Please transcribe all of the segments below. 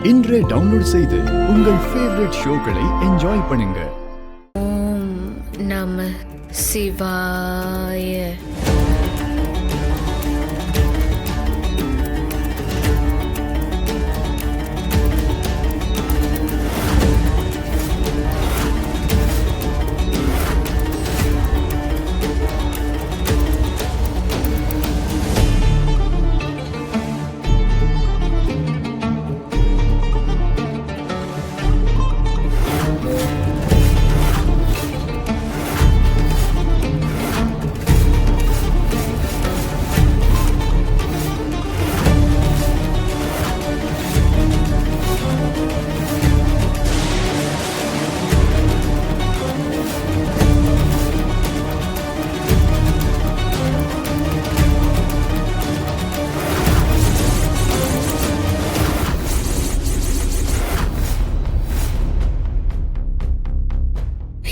இன்றே டவுன்லோட் செய்து உங்கள் ஃபேவரட் ஷோக்களை என்ஜாய் பண்ணுங்க. ஓம் நம சிவாய.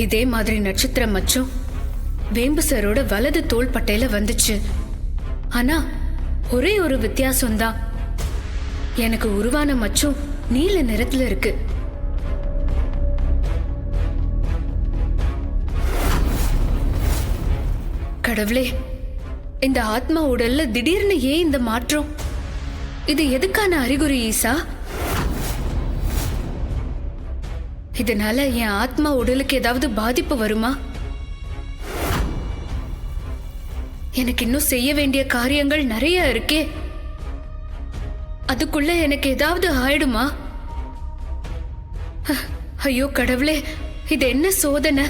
இதே மாதிரி நட்சத்திரம் மச்சும் வேம்பு சாரோட வலது தோள் பட்டையில வந்துச்சு. ஆனா ஒரே ஒரு வித்தியாசம்தான், எனக்கு உருவான மச்சும் நீல நிறத்துல இருக்கு. கடவுளே, இந்த ஆத்மா உடல்ல திடீர்னு ஏன் இந்த மாற்றம்? இது எதுக்கான அறிகுறி ஈசா? இதனால என் ஆத்மா உடலுக்கு ஏதாவது பாதிப்பு வருமா? எனக்கு இன்னும் செய்ய வேண்டிய காரியங்கள் நிறைய இருக்கே. அதுக்குள்ள எனக்கு ஏதாவது ஆயிடுமா? ஐயோ கடவுளே, இது என்ன சோதனை?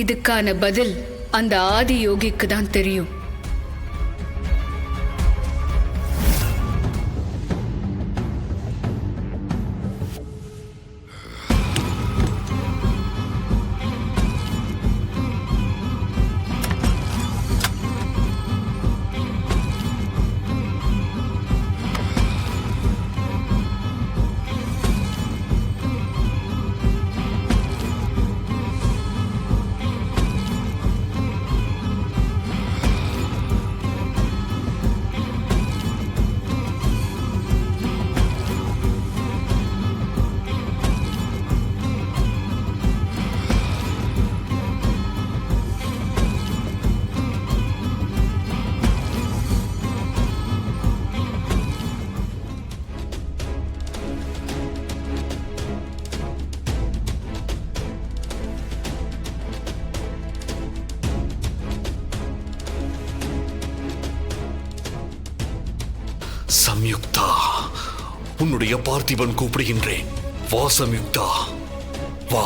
இதுக்கான பதில் அந்த ஆதி யோகிக்கு தான் தெரியும். சம்யுக்தா, உன்னுடைய பார்த்திபன் கூப்பிடுகின்றேன். வா சம்யுக்தா, வா.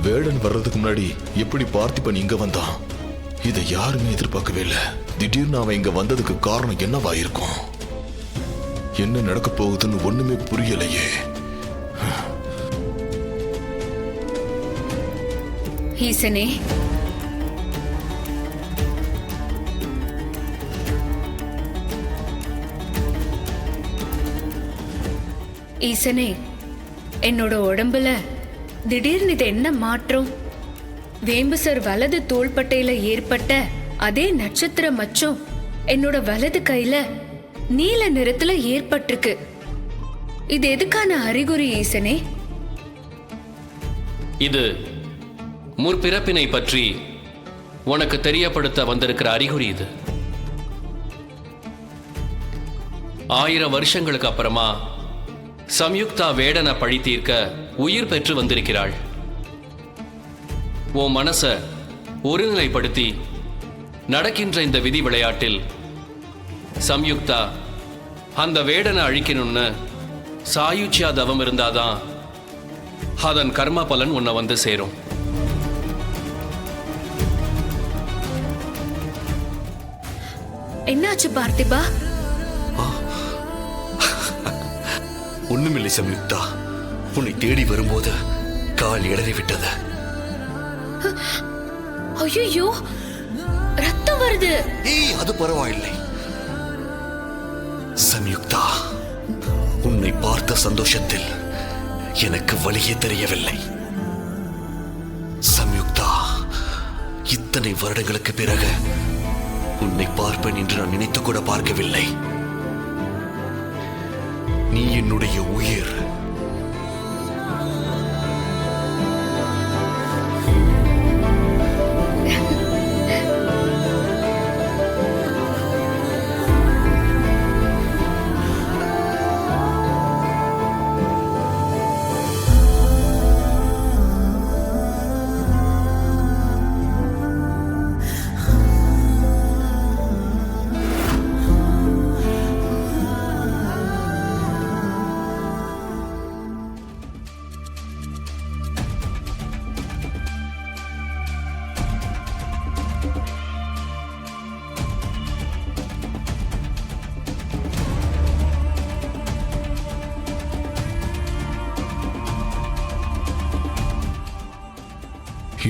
வேடன் வர்றதுக்கு முன்னாடி எப்படி பார்த்திபன் இங்க வந்தான்? இதை யாருமே எதிர்பார்க்கவே இல்லை. திடீர்னு அவன் இங்க வந்ததுக்கு காரணம் என்னவா இருக்கும்? என்ன நடக்க போகுதுன்னு ஒண்ணுமே புரியலையே. ஈசனே, ஈசனே, என்னோட உடம்புல திடீர்னு இது என்ன மாற்றம்? வேம்பு சார் வலது தோள்பட்டையில ஏற்பட்ட அதே நட்சத்திர மச்சம் என்னோட வலது கையில நீல நிறத்துல ஏற்பட்டிருக்கு. இது எதுக்கான அறிகுறி ஈசனே? இது முற்பிறப்பினை பற்றி உனக்கு தெரியப்படுத்த வந்திருக்கிற அறிகுறி. இது 1000 வருஷங்களுக்கு அப்புறமா சம்யுக்தா வேடனை பழி தீர்க்க உயிர் பெற்று வந்திருக்கிறாள். உன் மனச ஒருநிலைப்படுத்தி நடக்கின்ற இந்த விதி விளையாட்டில் சம்யுக்தா அந்த வேடனை அழிக்கணும்னு சாயுச்சியா தவம் இருந்தாதான் அதன் கர்ம பலன் உன்னை வந்து சேரும். என்னாச்சு பார்த்திபா? ஒண்ணுமில்லை சம்யுக்தா, உன்னை தேடி வரும்போது கால் இடறி விட்டது. ஐயோ, ரத்தம் வருது. அது பரவாயில்லை சம்யுக்தா, உன்னை பார்த்த சந்தோஷத்தில் எனக்கு வழியே தெரியவில்லை. சம்யுக்தா, இத்தனை வருடங்களுக்கு பிறகு உன்னை பார்ப்பேன் என்று நான் நினைத்து கூட பார்க்கவில்லை. நீ என்னுடைய உயிர்.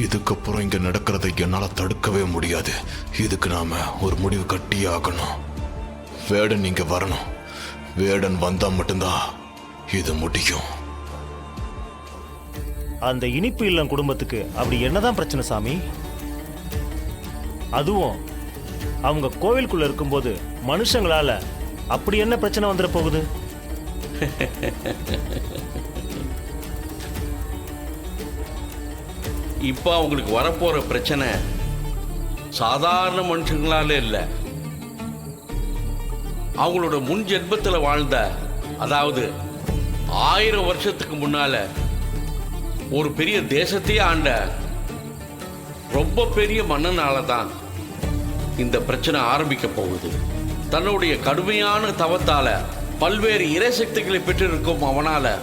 இதுக்கப்புறம் இங்க நடக்கிறதை என்னால தடுக்கவே முடியாது. இதுக்கு நாம ஒரு முடிவு கட்டியே ஆகணும். வேடன் இங்க வரணும். வேடன் வந்தா மட்டும்தான் இது முடியும். அந்த இனிப்பு இல்லம் குடும்பத்துக்கு அப்படி என்னதான் பிரச்சனை சாமி? அதுவும் அவங்க கோவிலுக்குள்ள இருக்கும்போது மனுஷங்களால அப்படி என்ன பிரச்சனை வந்துட போகுது? இப்போ அவங்களுக்கு வரப்போற பிரச்சனை சாதாரண மனுஷங்களால இல்லை. அவங்களோட முன் ஜென்மத்தில் வாழ்ந்த, அதாவது 1000 வருஷத்துக்கு முன்னால ஒரு பெரிய தேசத்தையே ஆண்ட ரொம்ப பெரிய மன்னனால தான் இந்த பிரச்சனை ஆரம்பிக்க போகுது. தன்னுடைய கடுமையான தவத்தால பல்வேறு இறைசக்திகளை பெற்றிருக்கும் அவனால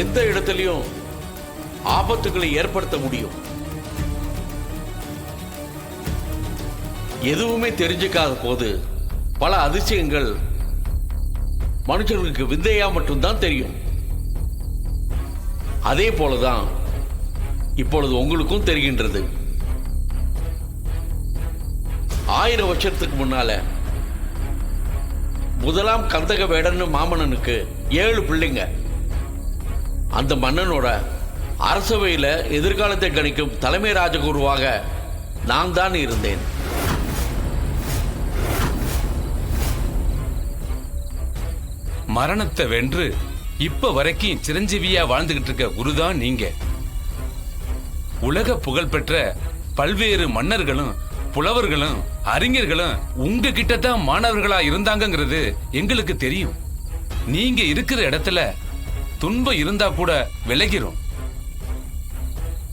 எந்த இடத்துலையும் ஆபத்துகளை ஏற்படுத்த முடியும். எதுவுமே தெரிஞ்சுக்காத போது பல அதிசயங்கள் மனுஷர்களுக்கு விந்தையா மட்டும்தான் தெரியும். அதே போலதான் இப்பொழுது உங்களுக்கும் தெரிகின்றது. 1000 வருஷத்துக்கு முன்னால முதலாம் கந்தக வேடன் மாமன்னனுக்கு 7 பிள்ளைங்க. அந்த மன்னனோட அரசவையில் எதிர்காலத்தை கணிக்கும் தலைமை ராஜகுருவாக நான் தான் இருந்தேன். மரணத்தை வென்று இப்ப வரைக்கும் சிரஞ்சீவியா வாழ்ந்துகிட்டு இருக்க குருதான் நீங்க. உலக புகழ்பெற்ற பல்வேறு மன்னர்களும் புலவர்களும் அறிஞர்களும் உங்க கிட்டதான் மாணவர்களா இருந்தாங்கிறது எங்களுக்கு தெரியும். நீங்க இருக்கிற இடத்துல துன்பம் இருந்தா கூட விலகிரும்.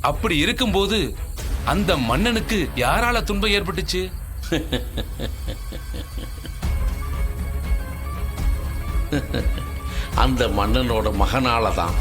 அப்படி இருக்கும்போது அந்த மன்னனுக்கு யாரால துன்பம் ஏற்பட்டுச்சு? அந்த மன்னனோட மகனால தான்.